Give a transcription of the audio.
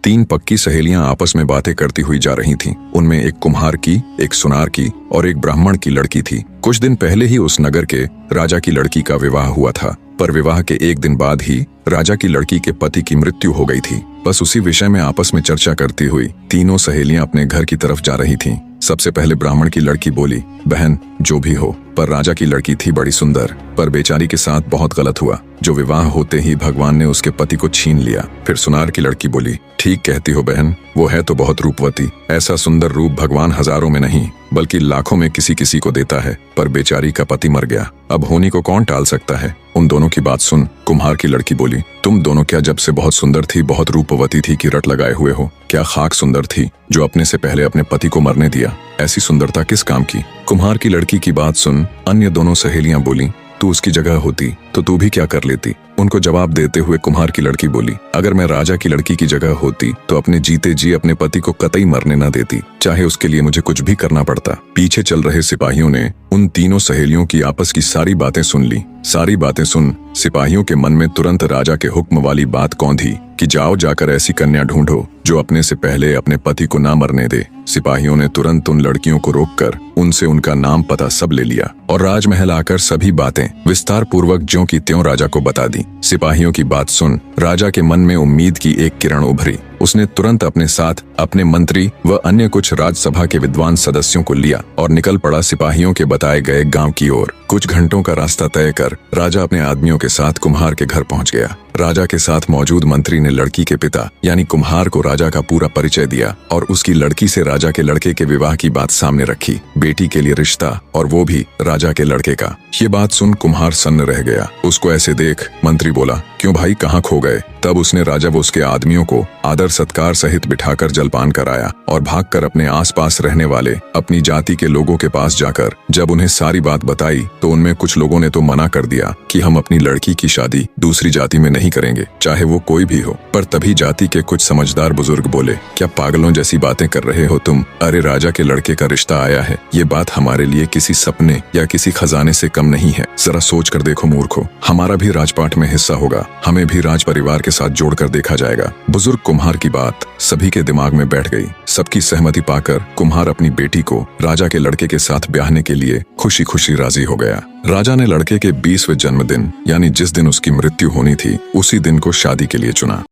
तीन पक्की सहेलियां आपस में बातें करती हुई जा रही थीं। उनमें एक कुम्हार की, एक सुनार की और एक ब्राह्मण की लड़की थी। कुछ दिन पहले ही उस नगर के राजा की लड़की का विवाह हुआ था, पर विवाह के एक दिन बाद ही राजा की लड़की के पति की मृत्यु हो गई थी। बस उसी विषय में आपस में चर्चा करती हुई तीनों सहेलियां अपने घर की तरफ जा रही थीं। सबसे पहले ब्राह्मण की लड़की बोली, बहन जो भी हो, पर राजा की लड़की थी बड़ी सुंदर, पर बेचारी के साथ बहुत गलत हुआ, जो विवाह होते ही भगवान ने उसके पति को छीन लिया। फिर सुनार की लड़की बोली, ठीक कहती हो बहन, वो है तो बहुत रूपवती, ऐसा सुंदर रूप भगवान हजारों में नहीं बल्कि लाखों में किसी किसी को देता है, पर बेचारी का पति मर गया, अब होनी को कौन टाल सकता है। उन दोनों की बात सुन कुम्हार की लड़की बोली, तुम दोनों क्या जब से बहुत सुंदर थी, बहुत रूपवती थी कि रट लगाए हुए हो? क्या खाक सुंदर थी जो अपने से पहले अपने पति को मरने दिया? ऐसी सुंदरता किस काम की? कुम्हार की लड़की की बात सुन अन्य दोनों सहेलियां बोली, तू उसकी जगह होती तो तू भी क्या कर लेती? उनको जवाब देते हुए कुम्हार की लड़की बोली, अगर मैं राजा की लड़की की जगह होती तो अपने जीते जी अपने पति को कतई मरने न देती, चाहे उसके लिए मुझे कुछ भी करना पड़ता। पीछे चल रहे सिपाहियों ने उन तीनों सहेलियों की आपस की सारी बातें सुन ली। सारी बातें सुन सिपाहियों के मन में तुरंत राजा के हुक्म वाली बात कौंधी कि जाओ जाकर ऐसी कन्या ढूंढो जो अपने से पहले अपने पति को ना मरने दे। सिपाहियों ने तुरंत उन लड़कियों को रोककर उनसे उनका नाम पता सब ले लिया और राजमहल आकर सभी बातें विस्तार पूर्वक ज्यों की त्यों राजा को बता दी। सिपाहियों की बात सुन राजा के मन में उम्मीद की एक किरण उभरी। उसने तुरंत अपने साथ अपने मंत्री व अन्य कुछ राज्यसभा के विद्वान सदस्यों को लिया और निकल पड़ा सिपाहियों के बताए गए गांव की ओर। कुछ घंटों का रास्ता तय कर राजा अपने आदमियों के साथ कुम्हार के घर पहुंच गया। राजा के साथ मौजूद मंत्री ने लड़की के पिता यानी कुम्हार को राजा का पूरा परिचय दिया और उसकी लड़की से राजा के लड़के के विवाह की बात सामने रखी, बेटी के लिए रिश्ता और वो भी राजा के लड़के का। ये बात सुन कुम्हार सन्न रह गया। उसको ऐसे देख मंत्री बोला, क्यों भाई कहाँ खो गए? तब उसने राजा व उसके आदमियों को आदर सत्कार सहित बिठाकर जलपान कराया और भागकर अपने आसपास रहने वाले अपनी जाति के लोगों के पास जाकर जब उन्हें सारी बात बताई तो उनमें कुछ लोगों ने तो मना कर दिया कि हम अपनी लड़की की शादी दूसरी जाति में नहीं करेंगे, चाहे वो कोई भी हो। पर तभी जाति के कुछ समझदार बुजुर्ग बोले, क्या पागलों जैसी बातें कर रहे हो तुम? अरे राजा के लड़के का रिश्ता आया है, ये बात हमारे लिए किसी सपने या किसी खजाने से कम नहीं है। जरा सोच कर देखो मूर्खो, हमारा भी राजपाट में हिस्सा होगा, हमें भी राज परिवार के साथ जोड़कर देखा जाएगा। बुजुर्ग कुम्हार की बात सभी के दिमाग में बैठ गई। सबकी सहमति पाकर कुम्हार अपनी बेटी को राजा के लड़के के साथ ब्याहने के लिए खुशी खुशी राजी हो गया। राजा ने लड़के के 20वें जन्मदिन यानी जिस दिन उसकी मृत्यु होनी थी उसी दिन को शादी के लिए चुना।